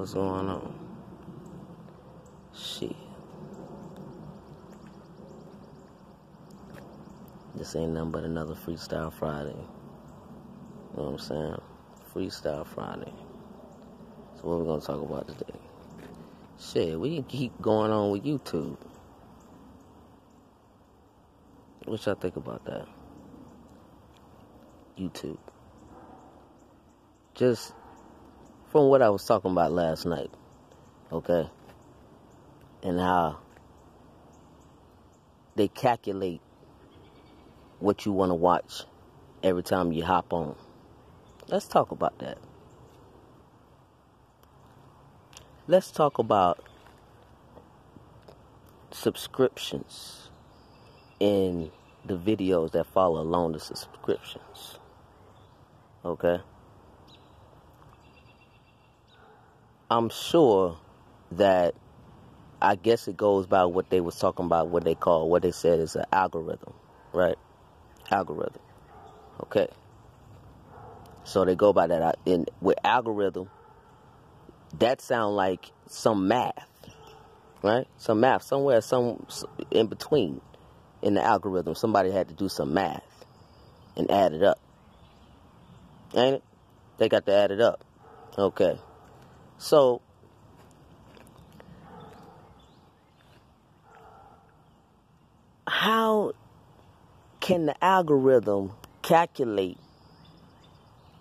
What's going on? Shit. This ain't nothing but another Freestyle Friday. You know what I'm saying? Freestyle Friday. So what we gonna talk about today? Shit, we can keep going on with YouTube. What y'all think about that? YouTube. Just from what I was talking about last night, okay? And how they calculate what you want to watch every time you hop on. Let's talk about that. Let's talk about subscriptions in the videos that follow along the subscriptions. Okay? I'm sure that I guess it goes by what they was talking about, what they said is an algorithm, right? Algorithm. Okay. So they go by that. And with algorithm, that sound like some math, right? Some math, somewhere, some in between in the algorithm. Somebody had to do some math and add it up. Ain't it? They got to add it up. Okay. So, how can the algorithm calculate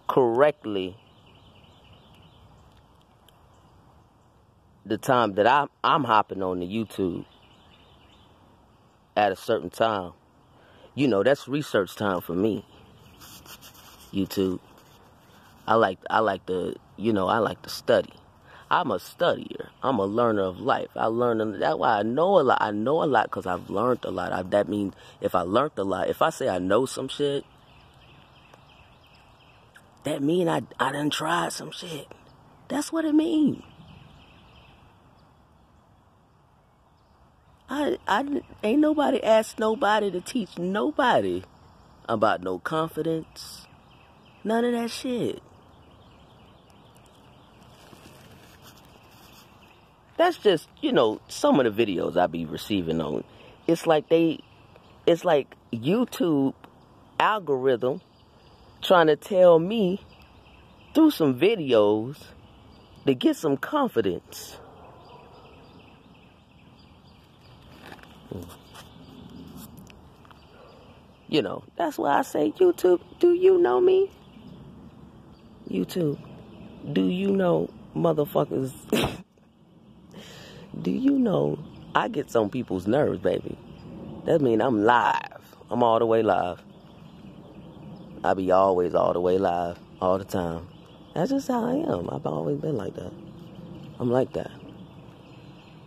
correctly the time that I'm hopping on the YouTube at a certain time? You know, that's research time for me. YouTube. I like to study. I'm a studier. I'm a learner of life. That's why I know a lot. I know a lot because I've learned a lot. That means if I learned a lot, if I say I know some shit, that mean I done tried some shit. That's what it means. Ain't nobody asked nobody to teach nobody about no confidence. None of that shit. That's just, some of the videos I be receiving on. It's like YouTube algorithm trying to tell me through some videos to get some confidence. That's why I say, YouTube, do you know me? YouTube, do you know motherfuckers? Do you know I get some people's nerves, baby? That mean I'm live. I'm all the way live. I be always all the way live, all the time. That's just how I am. I've always been like that. I'm like that.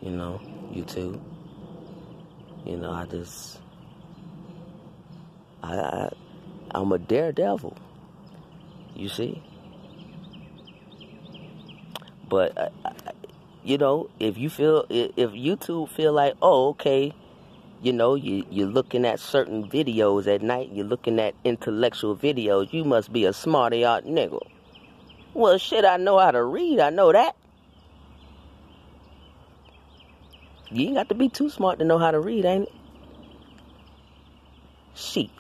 YouTube. I'm a daredevil. You see? But, if YouTube feel like, oh, okay, you're looking at certain videos at night, you're looking at intellectual videos, you must be a smarty-art nigga. Well, shit, I know how to read, I know that. You ain't got to be too smart to know how to read, ain't it? Shit.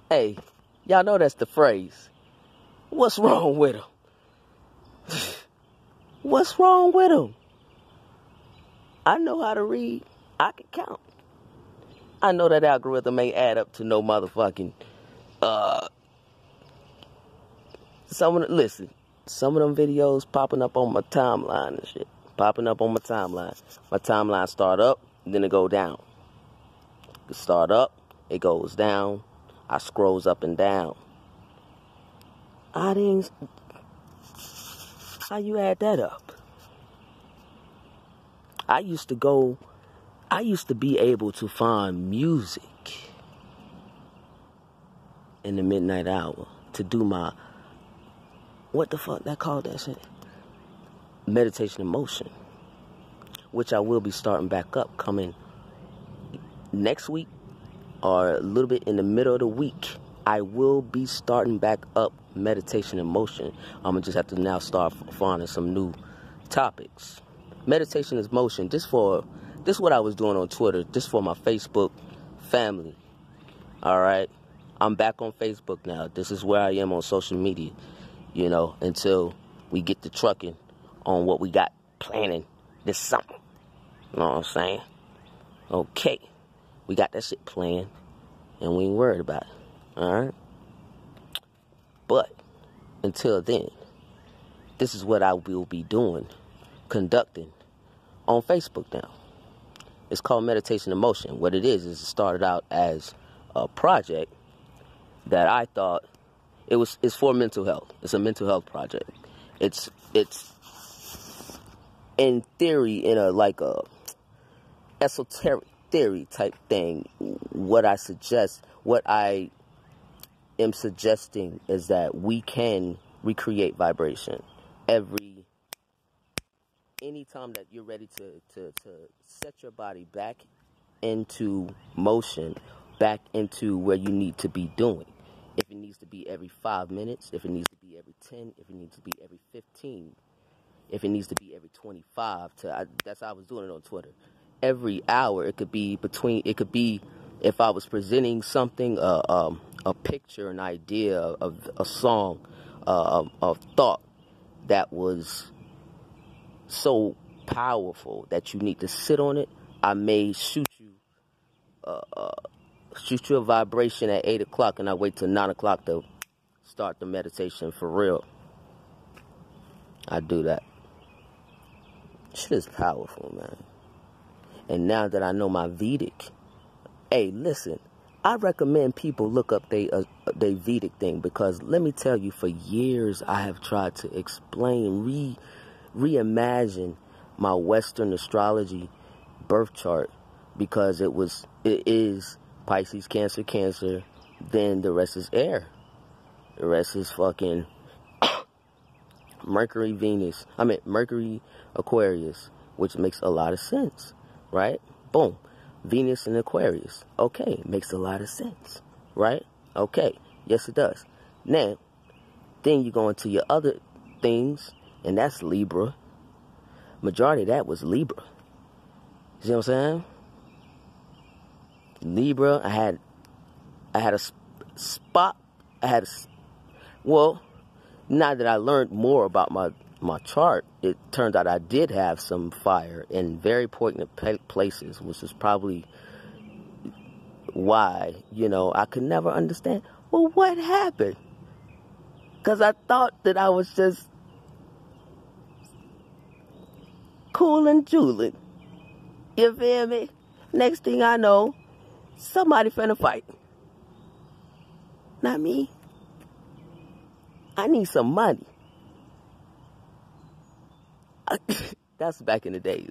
Hey, y'all know that's the phrase. What's wrong with him? What's wrong with him? I know how to read. I can count. I know that algorithm ain't add up to no motherfucking, some of them videos popping up on my timeline and shit. Popping up on my timeline. My timeline start up, then it go down. It start up, it goes down. I scrolls up and down. How you add that up? I used to be able to find music in the midnight hour to do my, what the fuck that called that shit? Meditation in motion, which I will be starting back up coming next week or a little bit in the middle of the week. I will be starting back up meditation in motion. I'm going to just have to now start finding some new topics. Meditation is motion. This is what I was doing on Twitter. This for my Facebook family. All right. I'm back on Facebook now. This is where I am on social media, until we get to trucking on what we got planning this summer. You know what I'm saying? Okay. We got that shit planned, and we ain't worried about it. All right? But until then, this is what I will be conducting on Facebook now. It's called Meditation in Motion. What it is it started out as a project that I thought it's for mental health. It's a mental health project. It's in theory, in a esoteric theory type thing. What I am suggesting is that we can recreate vibration anytime that you're ready to set your body back into motion, back into where you need to be doing. If it needs to be every 5 minutes, if it needs to be every 10, if it needs to be every 15, if it needs to be every 25, that's how I was doing it on Twitter. Every hour, it could be if I was presenting something, a picture, an idea of a song, a thought that was so powerful that you need to sit on it, I may shoot you a vibration at 8 o'clock, and I wait till 9 o'clock to start the meditation for real. I do that. Shit is powerful, man. And now that I know my Vedic, hey, listen, I recommend people look up they Vedic thing, because let me tell you, for years I have tried to explain, reimagine my Western astrology birth chart, because it is Pisces, Cancer, then the rest is air. The rest is fucking Mercury, Aquarius, which makes a lot of sense, right? Boom. Venus and Aquarius. Okay, makes a lot of sense, right? Okay, yes it does. Now, then you go into your other things, and that's Libra. Majority of that was Libra. You see what I'm saying? Libra, I had a spot. Now that I learned more about my chart, it turned out I did have some fire in very poignant places, which is probably why, I could never understand, well, what happened? Because I thought that I was just cool and Julian. You feel me? Next thing I know, somebody finna fight. Not me. I need some money. That's back in the days.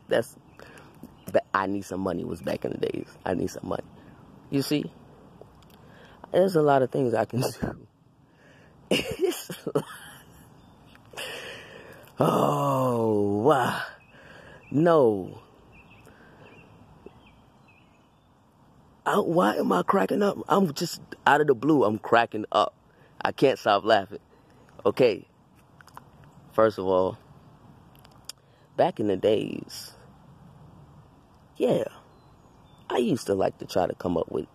I need some money was back in the days. I need some money. You see? There's a lot of things I can do. Oh, wow. No. Why am I cracking up? I'm just out of the blue. I'm cracking up. I can't stop laughing. Okay. First of all, back in the days, yeah, I used to like to try to come up with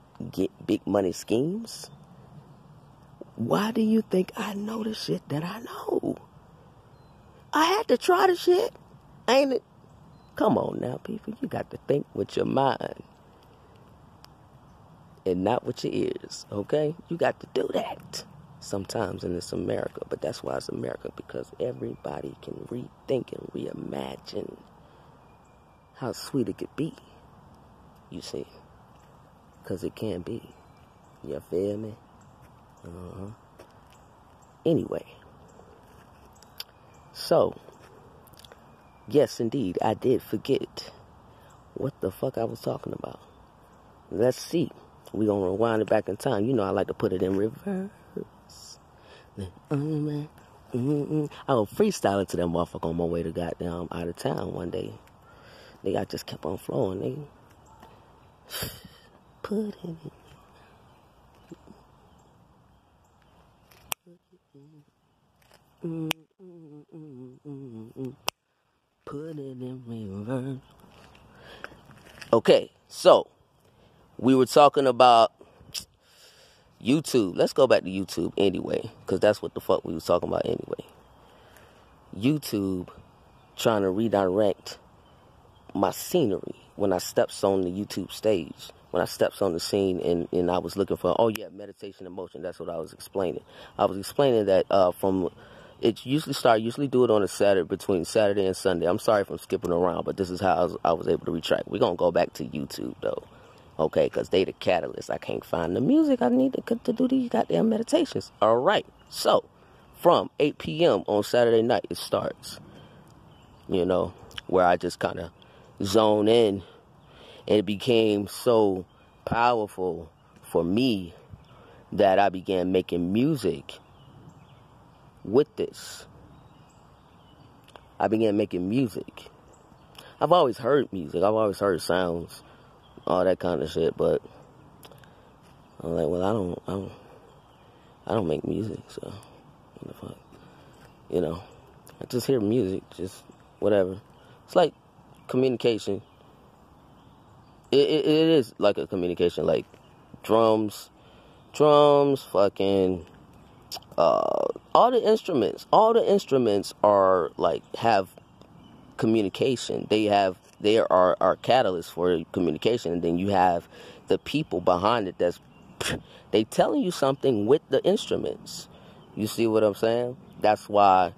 big money schemes. Why do you think I know the shit that I know? I had to try the shit, ain't it? Come on now, people. You got to think with your mind and not with your ears, okay? You got to do that sometimes, and it's America. But that's why it's America, because everybody can rethink and reimagine how sweet it could be, you see. Because it can be. You feel me? Anyway. So, yes, indeed, I did forget what the fuck I was talking about. Let's see. We're going to rewind it back in time. You know I like to put it in reverse. I was freestyling to that motherfucker on my way to goddamn out of town one day. I just kept on flowing, Put it in. Put it in reverse. Okay, so we were talking about YouTube. Let's go back to YouTube anyway, because that's what the fuck we was talking about anyway. YouTube trying to redirect my scenery when I steps on the YouTube stage, when I steps on the scene, and I was looking for, meditation and motion. That's what I was explaining. I was explaining that it usually do it on a Saturday, between Saturday and Sunday. I'm sorry if I'm skipping around, but this is how I was able to retract. We're going to go back to YouTube, though, okay, because they the catalyst. I can't find the music I need to do these goddamn meditations. All right, so from 8 p.m. on Saturday night, it starts, where I just kind of zone in, and it became so powerful for me that I began making music with this. I began making music. I've always heard music. I've always heard sounds, all that kind of shit, but I'm like, well, I don't make music, so what the fuck, I just hear music, just whatever. It's like communication. It is like a communication, like drums, fucking, all the instruments are like, have communication. They are catalysts for communication, and then you have the people behind it they telling you something with the instruments. You see what I'm saying? That's why,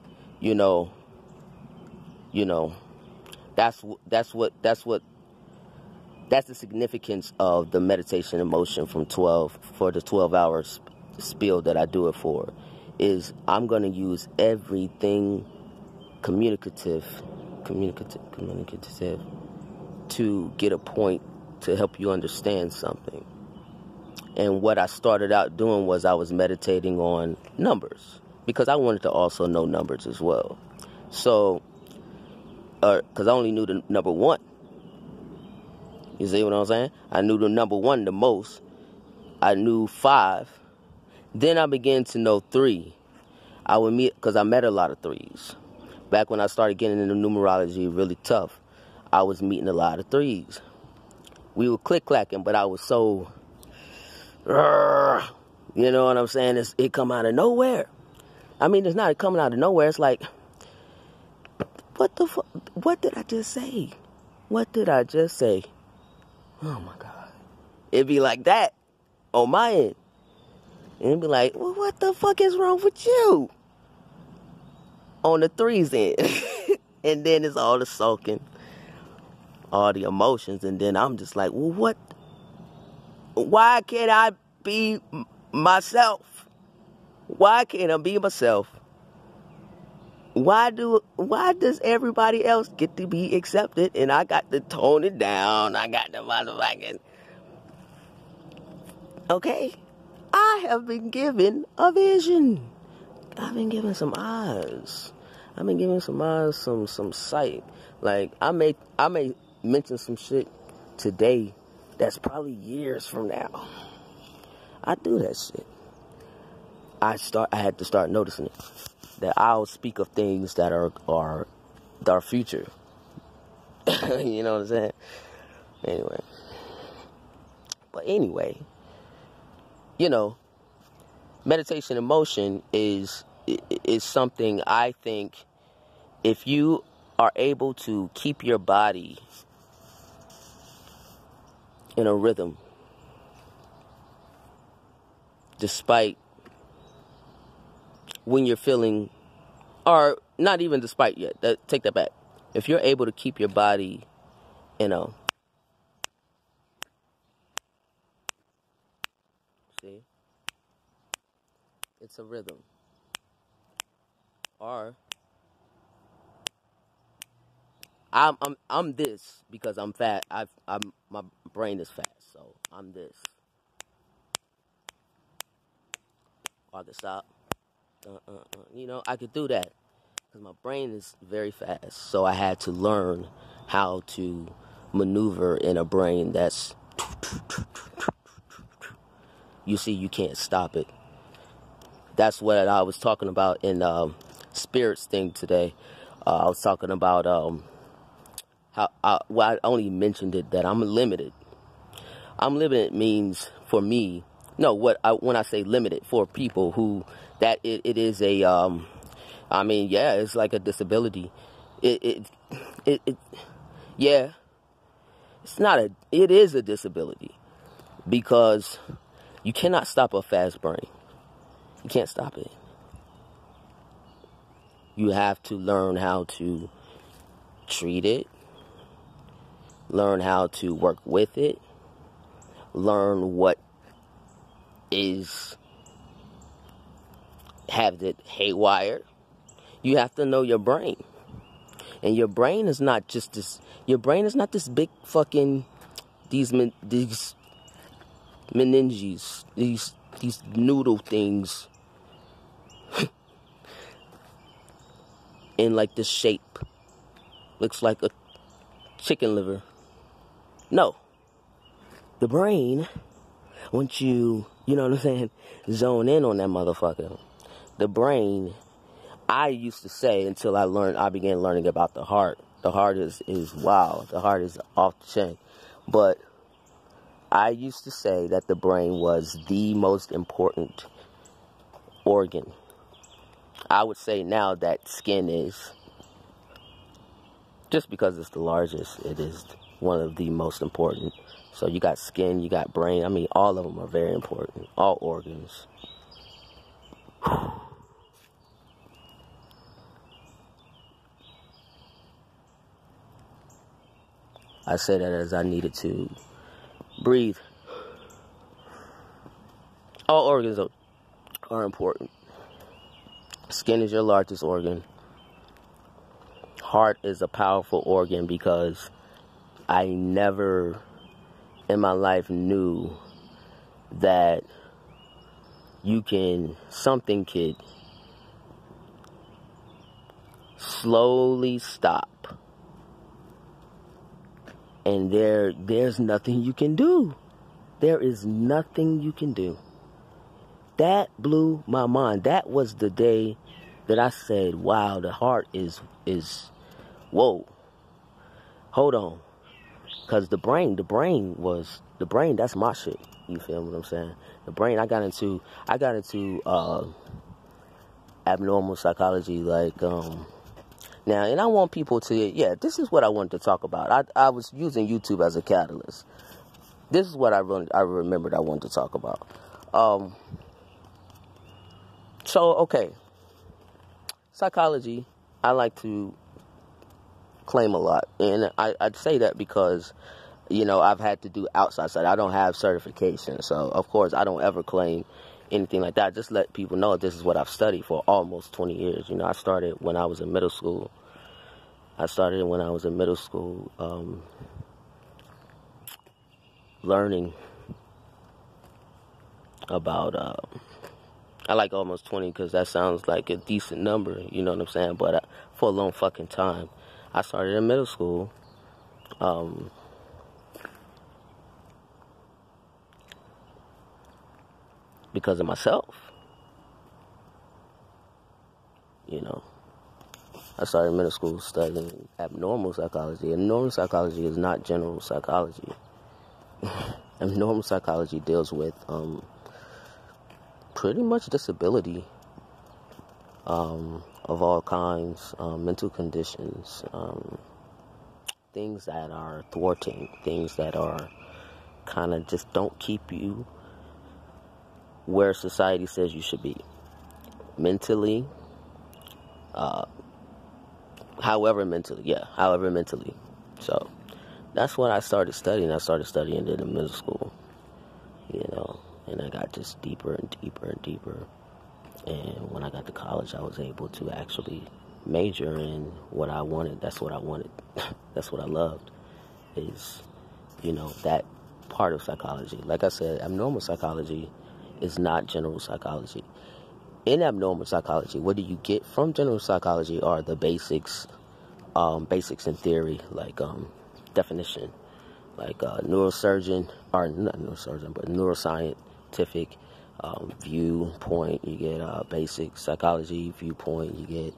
that's the significance of the meditation and motion for the 12 hours spiel that I do it for, is I'm going to use everything communicative to get a point to help you understand something. And what I started out doing was I was meditating on numbers, because I wanted to also know numbers as well. So, because I only knew the number 1. You see what I'm saying? I knew the number 1 the most. I knew 5. Then I began to know 3. Because I met a lot of 3s. Back when I started getting into numerology really tough, I was meeting a lot of 3s. We were click-clacking, but I was so, you know what I'm saying? It come out of nowhere. I mean, it's not coming out of nowhere. It's like, what the fuck? What did I just say? What did I just say? Oh, my God. It'd be like that on my end. And it'd be like, well, what the fuck is wrong with you? On the 3's end. And then it's all the sulking, all the emotions. And then I'm just like, well, what? Why can't I be myself? Why can't I be myself? Why does everybody else get to be accepted and I got to tone it down? I got to motherfucking... Okay? I have been given a vision. I've been given some eyes. I've been given some eyes, some sight. Like, I may mention some shit today that's probably years from now. I do that shit. I had to start noticing it. That I'll speak of things that are our future. You know what I'm saying? Anyway, meditation and motion is something I think, if you are able to keep your body in a rhythm, despite when you're feeling, or not even despite yet, take that back. If you're able to keep your body, see, it's a rhythm. Or I'm this because I'm fat. My brain is fast, so I'm this. Or I could stop. I could do that because my brain is very fast. So I had to learn how to maneuver in a brain that's, you see, you can't stop it. That's what I was talking about in spirits thing today. I was talking about how I only mentioned it that I'm limited. I'm limited means for me. No, when I say limited for people who that it is a I mean, yeah, it's like a disability. It yeah, it's not a. It is a disability because you cannot stop a fast brain. You can't stop it. You have to learn how to treat it, learn how to work with it, learn what is have it haywired. You have to know your brain. And your brain is not just this. Your brain is not this big fucking these meninges, these noodle things in like this shape. Looks like a chicken liver. No. The brain, once you know what I'm saying, zone in on that motherfucker. The brain, I used to say until I began learning about the heart. The heart is wow. The heart is off the chain. But I used to say that the brain was the most important organ. I would say now that skin is, just because it's the largest, it is one of the most important. So you got skin, you got brain. I mean, all of them are very important. All organs. I say that as I needed to breathe. All organs are important. Skin is your largest organ. Heart is a powerful organ because I never in my life knew that something could slowly stop. And there's nothing you can do. There is nothing you can do. That blew my mind. That was the day that I said, wow, the heart is whoa. Hold on. Because the brain, that's my shit. You feel what I'm saying? The brain, I got into abnormal psychology, like, now, and I want people to, this is what I wanted to talk about. I was using YouTube as a catalyst. This is what I remembered I wanted to talk about. So, okay. Psychology, I like to claim a lot. And I'd say that because, I've had to do outside study. I don't have certification. So, of course, I don't ever claim anything like that. Just let people know this is what I've studied for almost 20 years. I started when I was in middle school. Learning about, I like almost 20 because that sounds like a decent number, you know what I'm saying? But for a long fucking time, I started in middle school. Because of myself. I started in middle school studying abnormal psychology. Abnormal psychology is not general psychology. Abnormal psychology deals with pretty much disability of all kinds, mental conditions, things that are thwarting, things that are kind of just don't keep you where society says you should be. Mentally, however mentally. So that's what I started studying. I started studying it in middle school, and I got just deeper and deeper and deeper. And when I got to college, I was able to actually major in what I wanted. That's what I wanted. That's what I loved, is, that part of psychology. Like I said, abnormal psychology is not general psychology. In abnormal psychology, what do you get from general psychology are the basics in theory, like definition, like neuroscientific viewpoint. You get basic psychology viewpoint. You get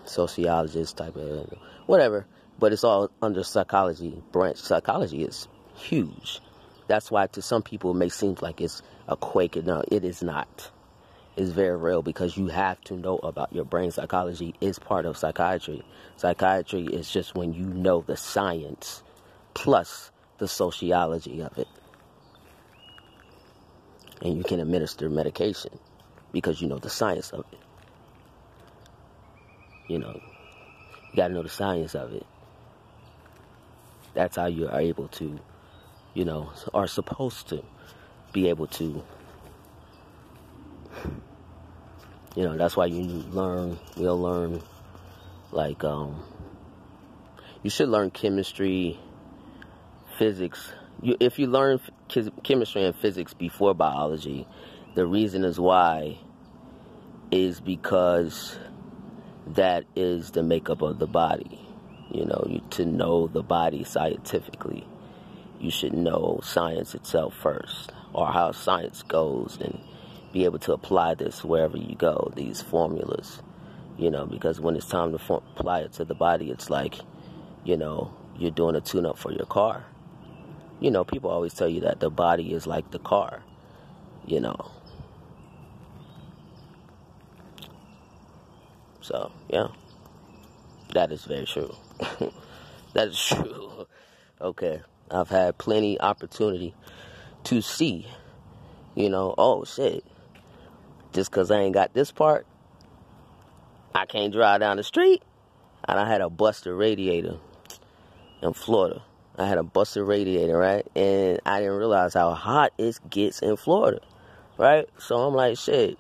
sociologist type of whatever, but it's all under psychology branch. Psychology is huge. That's why to some people it may seem like it's a quake. No, it is not. It's very real because you have to know about your brain. Psychology is part of psychiatry. Psychiatry is just when you know the science plus the sociology of it. And you can administer medication because you know the science of it. You know, you got to know the science of it. That's how you are able to, you know, are supposed to be able to, you know, that's why we'll learn, like, you should learn chemistry, physics. If you learn chemistry and physics before biology, the reason is why is because that is the makeup of the body. You know, to know the body scientifically, you should know science itself first, or how science goes, and be able to apply this wherever you go, these formulas, you know, because when it's time to apply it to the body, it's like, you know, you're doing a tune-up for your car. You know, people always tell you that the body is like the car, you know. So, yeah, that is very true. That is true. Okay, I've had plenty opportunity to see, you know, oh, shit, just because I ain't got this part, I can't drive down the street. And I had a busted radiator in Florida. I had a busted radiator, right? And I didn't realize how hot it gets in Florida, right? So I'm like, shit,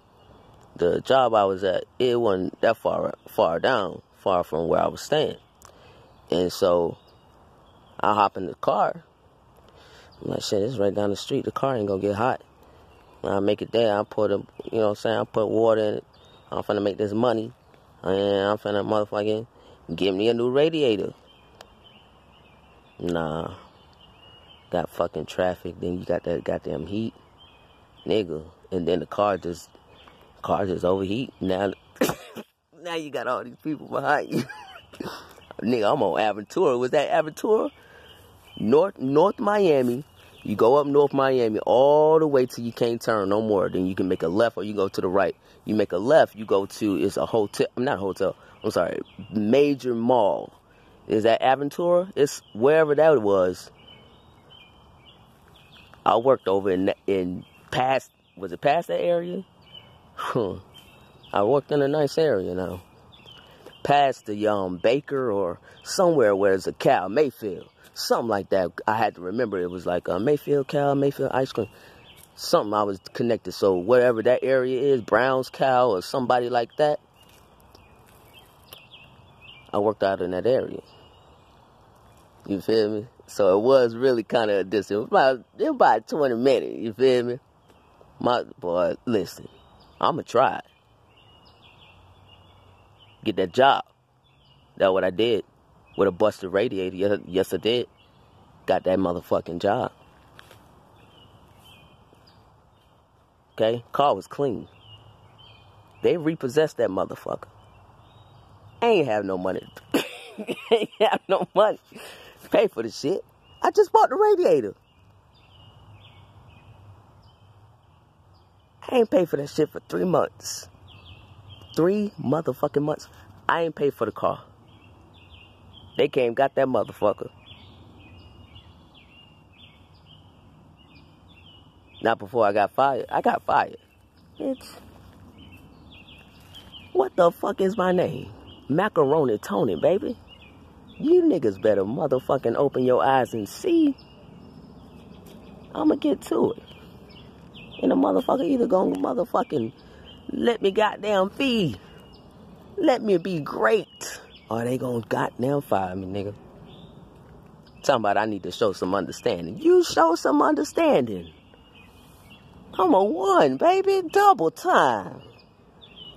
the job I was at, it wasn't that far down, far from where I was staying. And so I hop in the car. I'm like, shit, it's right down the street. The car ain't gonna get hot. When I make it there, I put you know what I'm saying, I put water in it. I'm finna make this money. And I'm finna motherfucking give me a new radiator. Nah. Got fucking traffic, then you got that goddamn heat. Nigga. And then the car just overheat. Now now you got all these people behind you. Nigga, I'm on Aventura. Was that Aventura? North Miami. You go up North Miami all the way till you can't turn no more. Then you can make a left or you go to the right. You make a left, you go to, it's a hotel. Not a hotel. I'm sorry. Major mall. Is that Aventura? It's wherever that was. I worked over in past, was it past that area? I worked in a nice area now. Past the Baker or somewhere where there's a cow, Mayfield. Something like that. I had to remember it was like Mayfield cow, Mayfield ice cream. Something I was connected. So whatever that area is, Brown's cow or somebody like that, I worked out in that area. You feel me? So it was really kind of a distance. It was about 20 minutes. You feel me? My boy, listen, I'ma try. Get that job. That's what I did. With a busted radiator. Yes, I did. Got that motherfucking job. Okay? Car was clean. They repossessed that motherfucker. I ain't have no money. Ain't have no money to pay for the shit. I just bought the radiator. I ain't paid for that shit for 3 months. 3 motherfucking months. I ain't paid for the car. They came, got that motherfucker. Not before I got fired. I got fired. Bitch. What the fuck is my name? Macaroni Tony, baby. You niggas better motherfucking open your eyes and see. I'ma get to it. And the motherfucker either gonna motherfucking let me goddamn be. Let me be great. Or they gonna goddamn fire me, nigga. Talking about I need to show some understanding. You show some understanding. I'm a 1, baby. Double time.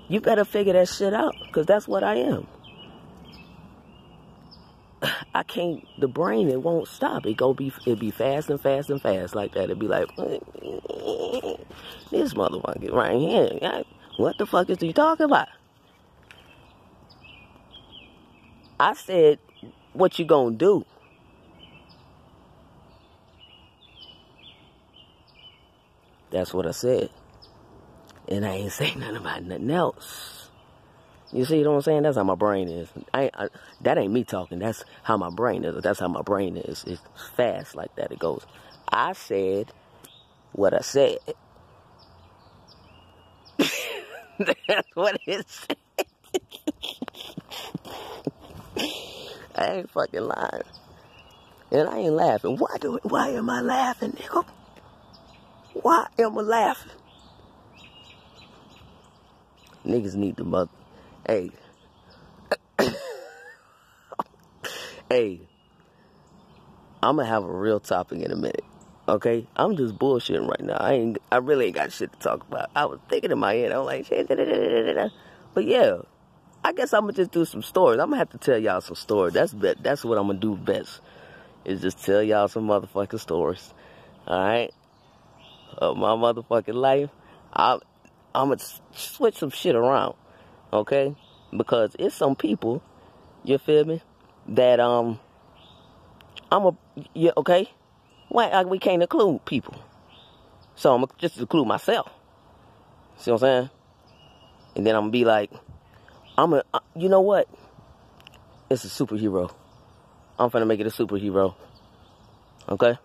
You better figure that shit out. Because that's what I am. I can't, the brain, it won't stop. It'll be fast and fast and fast like that. It'll be like, this motherfucker right here. What the fuck is he talking about? I said, what you gonna do? That's what I said. And I ain't saying nothing about nothing else. You see what I'm saying? That's how my brain is. That ain't me talking. That's how my brain is. That's how my brain is. It's fast like that. It goes. I said what I said. That's what it said. I ain't fucking lying. And I ain't laughing. Why am I laughing, nigga? Why am I laughing? Niggas need the mother. Hey. Hey. I'm gonna have a real topic in a minute. Okay? I'm just bullshitting right now. I really ain't got shit to talk about. I was thinking in my head. I was like, shit. But yeah. I guess I'm gonna just do some stories. I'm gonna have to tell y'all some stories. That's what I'm gonna do best. Is just tell y'all some motherfucking stories. Alright? Of my motherfucking life. I'm gonna switch some shit around. Okay? Because it's some people, you feel me, that yeah, okay? Why we can't include people. So I'm gonna just include myself. See what I'm saying? And then I'm gonna be like, you know what? It's a superhero. I'm finna make it a superhero. Okay?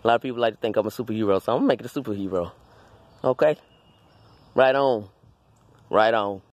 A lot of people like to think I'm a superhero, so I'm gonna make it a superhero. Okay? Right on. Right on.